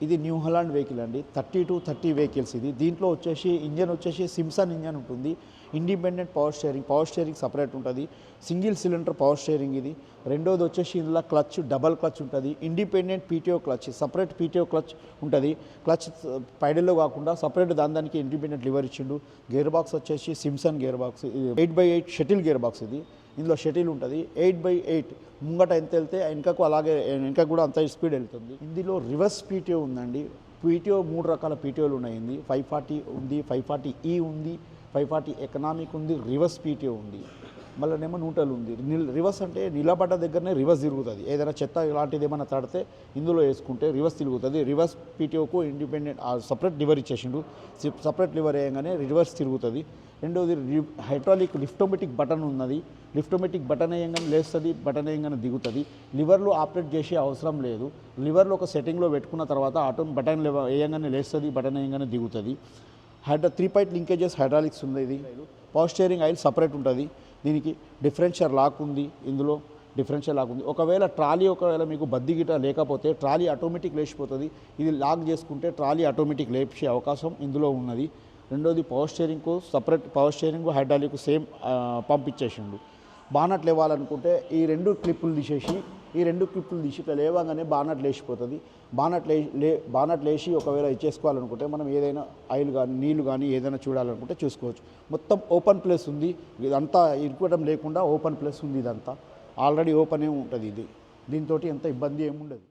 ఇది new Holland vehicle అండి. 30 vehicles ఇది. దీంట్లో వచ్చేసి ఇంజన్ వచ్చేసి సిమ్సన్ ఇంజన్ ఉంటుంది. ఇండిపెండెంట్ పవర్ స్టీరింగ్ సపరేట్ ఉంటుంది. సింగిల్ సిలిండర్ పవర్ స్టీరింగ్ ఇది. రెండోది వచ్చేసి ఇందులో క్లచ్ డబల్ క్లచ్ ఉంటుంది. Independent PTO clutch, separate PTO clutch ఉంటుంది. క్లచ్ పైడల్లో కాకుండా సపరేట్ దానికి ఇండిపెండెంట్ లివర్ ఇచ్చిండు. గేర్ బాక్స్ వచ్చేసి Simpson gear box, 8x8 shuttle gear box ఇది. ఇందులో షటిల్ ఉంటుంది. 8x8 ముంగట ఎంత వెళ్తే వెనకకు అలాగే వెనక కూడా అంత స్పీడ్ వెళ్తుంది. ఇందులో రివర్స్ పీటీఓ ఉందండి. పీటీఓ 3 రకాల పీటీఓలు ఉన్నాయి. 540 ఉంది, 540E ఉంది, 540 ఎకనామిక్ ఉంది, రివర్స్ పీటీఓ ఉంది, మళ్ళీనేమో న్యూట్రల్ ఉంది. రివర్స్ అంటే నిలబడ్డ దగ్గరనే రివర్స్ తిరుగుతుంది. ఏదైనా చెత్త ఇలాంటిది ఏమైనా తడితే ఇందులో వేసుకుంటే రివర్స్ తిరుగుతుంది. రివర్స్ పీటీఓకు ఇండిపెండెంట్ సపరేట్ లివర్ ఇచ్చేసిండు. సపరేట్ లివర్ వేయగానే రివర్స్ తిరుగుతుంది. రెండోది హైడ్రాలిక్ లిఫ్టోమేటిక్ బటన్ ఉన్నది. లిఫ్టోమేటిక్ బటన్ వేయంగానే లేస్తుంది, బటన్ వేయంగానే దిగుతుంది. లివర్లో ఆపరేట్ చేసే అవసరం లేదు. లివర్లో ఒక సెట్టింగ్లో పెట్టుకున్న తర్వాత బటన్ వేయంగానే లేస్తుంది, బటన్ వేయంగానే దిగుతుంది. 3 పాయింట్ లింకేజెస్ హైడ్రాలిక్స్ ఉంది. ఇది పవర్ స్టీరింగ్ ఆయిల్ సపరేట్ ఉంటుంది. దీనికి డిఫరెన్షియల్ లాక్ ఉంది. ఇందులో డిఫరెన్షియల్ లాక్ ఉంది. ఒకవేళ మీకు బద్ది గిట లేకపోతే ట్రాలీ ఆటోమేటిక్ లేచిపోతుంది. ఇది లాక్ చేసుకుంటే ట్రాలీ ఆటోమేటిక్ లేపే అవకాశం ఇందులో ఉన్నది. రెండోది పవర్ స్టీరింగ్కు separate power steering hydraulic same పంపించేసిండు. బానట్ లేవాలనుకుంటే ఈ 2 క్లిప్పులు తీసేసి ఇట్లా లేవగానే బానట్ లేచిపోతుంది. బానట్ లేచి ఒకవేళ ఇచ్చేసుకోవాలనుకుంటే మనం ఏదైనా ఆయిల్ కానీ నీళ్ళు కానీ ఏదైనా చూడాలనుకుంటే చూసుకోవచ్చు. మొత్తం ఓపెన్ ప్లేస్ ఉంది. ఇదంతా ఇరుకోవడం లేకుండా ఓపెన్ ప్లేస్ ఉంది. ఇదంతా ఆల్రెడీ ఓపెనే ఉంటుంది. దీంతో ఎంత ఇబ్బంది ఏముండదు.